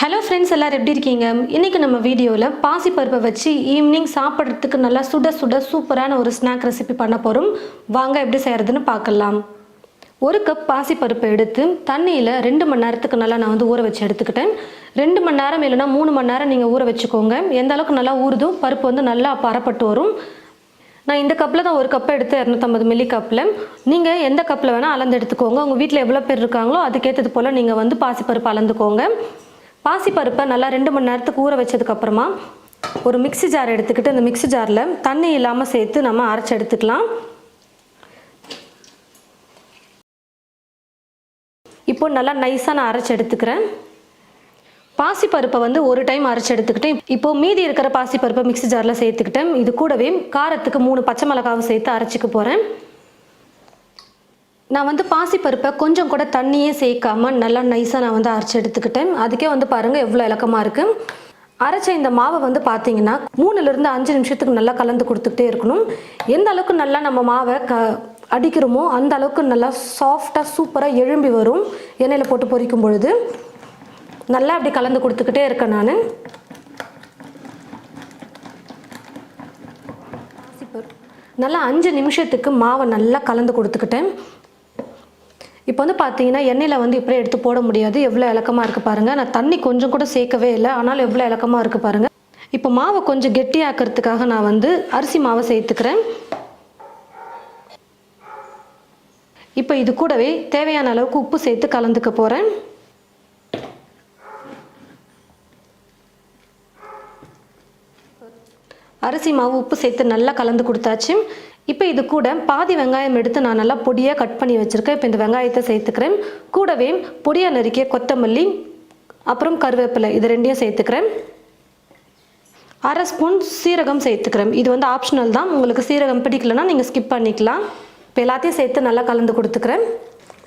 Hello friends, எல்லாரும் எப்படி இருக்கீங்க? இன்றைக்கி நம்ம வீடியோவில் பாசிப்பருப்பை வச்சு ஈவினிங் சாப்பிட்றதுக்கு நல்லா சுட சுட சூப்பரான ஒரு ஸ்நாக் ரெசிபி பண்ண போகிறோம். வாங்க எப்படி செய்கிறதுன்னு பார்க்கலாம். ஒரு கப் பாசிப்பருப்பை எடுத்து தண்ணியில் 2 மணி நேரத்துக்கு நல்லா நான் ஊற வச்சு எடுத்துக்கிட்டேன். 2 மணி நேரம் இல்லைனா 3 மணி நேரம் நீங்கள் ஊற வச்சுக்கோங்க. எந்த அளவுக்கு நல்லா ஊறுதோ பருப்பு நல்லா பரப்பட்டு வரும். நான் இந்த கப்பில் தான் ஒரு கப்பை எடுத்து 250 மில்லி கப்பில். நீங்கள் எந்த கப்பில் வேணால் அளந்து எடுத்துக்கோங்க. உங்கள் வீட்டில் எவ்வளோ பேர் இருக்காங்களோ அதுக்கேற்றது போல் நீங்கள் பாசிப்பருப்பு அளந்துக்கோங்க. பாசிப்பருப்பை நல்லா 2 மணி நேரத்துக்கு ஊற வச்சதுக்கப்புறமா ஒரு மிக்ஸி ஜார் எடுத்துக்கிட்டு அந்த மிக்ஸி ஜாரில் தண்ணி இல்லாமல் சேர்த்து நம்ம அரைச்சி எடுத்துக்கலாம். இப்போ நல்லா நைஸாக நான் அரைச்சி எடுத்துக்கிறேன். பாசிப்பருப்பை ஒரு டைம் அரைச்சி எடுத்துக்கிட்டேன். இப்போது மீதி இருக்கிற பாசிப்பருப்பை மிக்ஸி ஜாரில் சேர்த்துக்கிட்டேன். இது கூடவே காரத்துக்கு 3 பச்சை மிளகாவும் சேர்த்து அரைச்சிக்க போகிறேன். நான் பாசிப்பருப்பை கொஞ்சம் கூட தண்ணியே சேர்க்காமல் நல்லா நைஸாக நான் அரைச்சி எடுத்துக்கிட்டேன். அதுக்கே பாருங்கள் எவ்வளோ இலக்கமாக இருக்குது. அரைச்ச இந்த மாவை பார்த்தீங்கன்னா 3லிருந்து 5 நிமிஷத்துக்கு நல்லா கலந்து கொடுத்துக்கிட்டே இருக்கணும். எந்த அளவுக்கு நல்லா நம்ம மாவை அடிக்கிறோமோ அந்த அளவுக்கு நல்லா சாஃப்டாக சூப்பராக எழும்பி வரும். எண்ணெயில் போட்டு பொரிக்கும் பொழுது நல்லா அப்படி கலந்து கொடுத்துக்கிட்டே இருக்கேன். நான் நல்லா 5 நிமிஷத்துக்கு மாவை நல்லா கலந்து கொடுத்துக்கிட்டேன். இப்போ பார்த்தீங்கன்னா எண்ணெயில் இப்படியே எடுத்து போட முடியாது. எவ்வளோ இலக்கமாக இருக்குது பாருங்கள். நான் தண்ணி கொஞ்சம் கூட சேர்க்கவே இல்லை, ஆனாலும் எவ்வளோ இலக்கமாக இருக்குது பாருங்கள். இப்போ மாவை கொஞ்சம் கெட்டியாக்கிறதுக்காக நான் அரிசி மாவை சேர்த்துக்கிறேன். இப்போ இது கூடவே தேவையான அளவுக்கு உப்பு சேர்த்து கலந்துக்க போகிறேன். அரிசி மாவு உப்பு சேர்த்து நல்லா கலந்து கொடுத்தாச்சு. இப்போ இது கூட பாதி வெங்காயம் எடுத்து நான் நல்லா பொடியாக கட் பண்ணி வச்சுருக்கேன். இப்போ இந்த வெங்காயத்தை சேர்த்துக்கிறேன். கூடவே பொடியாக நறுக்கிய கொத்தமல்லி அப்புறம் கருவேப்பிலை இது 2யும் சேர்த்துக்கிறேன். 1/2 ஸ்பூன் சீரகம் சேர்த்துக்கிறேன். இது ஆப்ஷனல் தான். உங்களுக்கு சீரகம் பிடிக்கலன்னா நீங்கள் ஸ்கிப் பண்ணிக்கலாம். இப்போ எல்லாத்தையும் சேர்த்து நல்லா கலந்து கொடுத்துக்கிறேன்.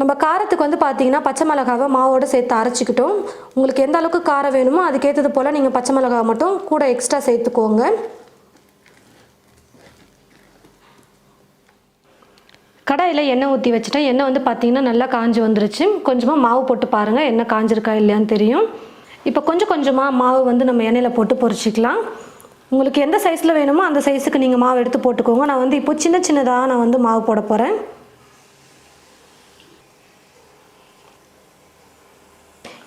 நம்ம காரத்துக்கு பார்த்தீங்கன்னா பச்சை மிளகாவை மாவோடு சேர்த்து அரைச்சிக்கிட்டோம். உங்களுக்கு எந்த அளவுக்கு காரம் வேணுமோ அதுக்கேற்றது போல் நீங்கள் பச்சை மிளகாவை மட்டும் கூட எக்ஸ்ட்ரா சேர்த்துக்கோங்க. கடாயில் எண்ணெய் ஊற்றி வச்சுட்டேன். எண்ணெய் பார்த்தீங்கன்னா நல்லா காஞ்சி வந்துருச்சு. கொஞ்சமாக மாவு போட்டு பாருங்கள் எண்ணெய் காஞ்சிருக்கா இல்லையான்னு தெரியும். இப்போ கொஞ்சம் கொஞ்சமாக மாவு நம்ம எண்ணெயில் போட்டு பொரிச்சிக்கலாம். உங்களுக்கு எந்த சைஸில் வேணுமோ அந்த சைஸுக்கு நீங்கள் மாவு எடுத்து போட்டுக்கோங்க. நான் இப்போ சின்ன சின்னதாக நான் மாவு போட போகிறேன்.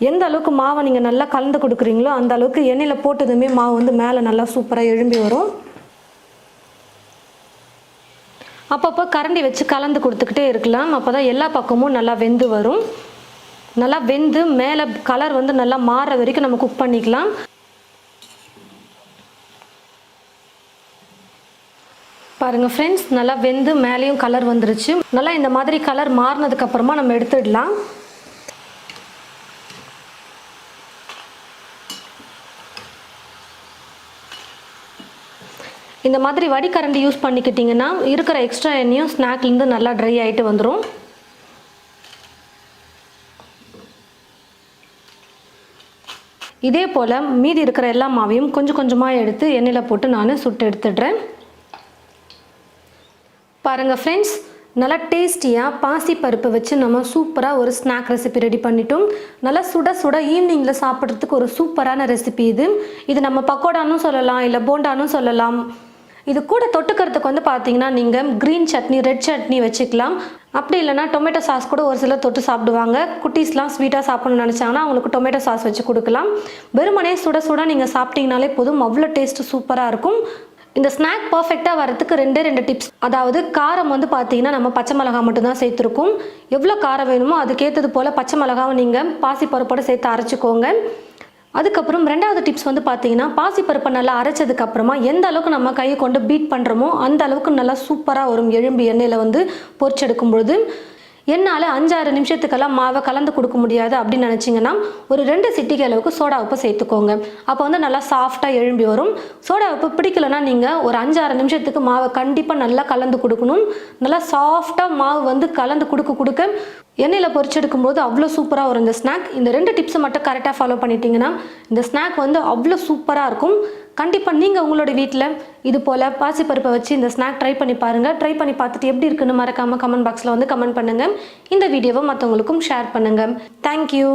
எந்த அளவுக்கு மாவை நீங்கள் நல்லா கலந்து கொடுக்குறீங்களோ அந்த அளவுக்கு எண்ணெயில் போட்டதுமே மாவு மேலே நல்லா சூப்பராக எழும்பி வரும். அப்பப்போ கரண்டி வச்சு கலந்து கொடுத்துக்கிட்டே இருக்கலாம். அப்போ தான் எல்லா பக்கமும் நல்லா வெந்து வரும். நல்லா வெந்து மேலே கலர் நல்லா மாற வரைக்கும் நம்ம குக் பண்ணிக்கலாம். பாருங்கள் ஃப்ரெண்ட்ஸ், நல்லா வெந்து மேலேயும் கலர் வந்துருச்சு. நல்லா இந்த மாதிரி கலர் மாறினதுக்கப்புறமா நம்ம எடுத்துடலாம். இந்த மாதிரி வடிகரண்டி யூஸ் பண்ணிக்கிட்டிங்கன்னா இருக்கிற எக்ஸ்ட்ரா எண்ணெயும் ஸ்நாக்லேருந்து நல்லா ட்ரை ஆகிட்டு வந்துடும். இதே போல் மீதி இருக்கிற எல்லா மாவையும் கொஞ்சம் கொஞ்சமாக எடுத்து எண்ணெயில் போட்டு நான் சுட்டு எடுத்துடுறேன். பாருங்கள் ஃப்ரெண்ட்ஸ், நல்லா டேஸ்டியாக பாசிப்பருப்பை வச்சு நம்ம சூப்பராக ஒரு ஸ்நாக் ரெசிபி ரெடி பண்ணிட்டோம். நல்லா சுட சுட ஈவினிங்கில் சாப்பிட்றதுக்கு ஒரு சூப்பரான ரெசிபி இது நம்ம பக்கோடானும் சொல்லலாம், இல்லை போண்டானும் சொல்லலாம். இது கூட தொட்டுக்கிறதுக்கு பார்த்தீங்கன்னா நீங்கள் க்ரீன் சட்னி, ரெட் சட்னி வச்சுக்கலாம். அப்படி இல்லைனா டொமேட்டோ சாஸ் கூட ஒரு சிலர் தொட்டு சாப்பிடுவாங்க. குட்டீஸ்லாம் ஸ்வீட்டாக சாப்பிடணும்னு நினச்சாங்கன்னா அவங்களுக்கு டொமேட்டோ சாஸ் வச்சு கொடுக்கலாம். வெறுமனே சுட சுட நீங்கள் சாப்பிட்டீங்கனாலே போதும், அவ்வளோ டேஸ்ட்டு சூப்பராக இருக்கும். இந்த ஸ்நாக் பர்ஃபெக்டாக வரதுக்கு 2 டிப்ஸ். அதாவது காரம் பார்த்தீங்கன்னா நம்ம பச்சை மிளகா மட்டும்தான் சேர்த்துருக்கோம். எவ்வளோ காரம் வேணுமோ அதுக்கேற்றது போல் பச்சை மிளகாவை நீங்கள் பாசிப்பருப்போடு சேர்த்து அரைச்சிக்கோங்க. அதுக்கப்புறம் 2வது டிப்ஸ் பார்த்தீங்கன்னா பாசிப்பருப்பை நல்லா அரைச்சதுக்கப்புறமா எந்த அளவுக்கு நம்ம கையை கொண்டு பீட் பண்ணுறோமோ அந்த அளவுக்கு நல்லா சூப்பராக வரும். எழும்பி எண்ணெயில் பொரிச்செடுக்கும் பொழுது என்னால் 5-6 நிமிஷத்துக்கெல்லாம் மாவை கலந்து கொடுக்க முடியாது அப்படின்னு நினச்சிங்கன்னா ஒரு 2 சிட்டிகை அளவுக்கு சோடா உப்பு சேர்த்துக்கோங்க. அப்போ நல்லா சாஃப்டாக எழும்பி வரும். சோடா உப்பு பிடிக்கலன்னா நீங்கள் ஒரு 5-6 நிமிஷத்துக்கு மாவை கண்டிப்பாக நல்லா கலந்து கொடுக்கணும். நல்லா சாஃப்டாக மாவு கலந்து கொடுக்க எண்ணெயில் பொரிச்செடுக்கும் போது அவ்வளோ சூப்பராக வரும் இந்த ஸ்நாக். இந்த 2 டிப்ஸை மட்டும் கரெக்டாக ஃபாலோ பண்ணிட்டீங்கன்னா இந்த ஸ்நாக் அவ்வளோ சூப்பராக இருக்கும். கண்டிப்பாக நீங்கள் உங்களோட வீட்டில் இது போல் பாசிப்பருப்பை வச்சு இந்த ஸ்நாக் ட்ரை பண்ணி பாருங்கள். ட்ரை பண்ணி பார்த்துட்டு எப்படி இருக்குன்னு மறக்காமல் கமெண்ட் பாக்ஸில் கமெண்ட் பண்ணுங்கள். இந்த வீடியோவை மற்றவங்களுக்கும் ஷேர் பண்ணுங்கள். தேங்க்யூ.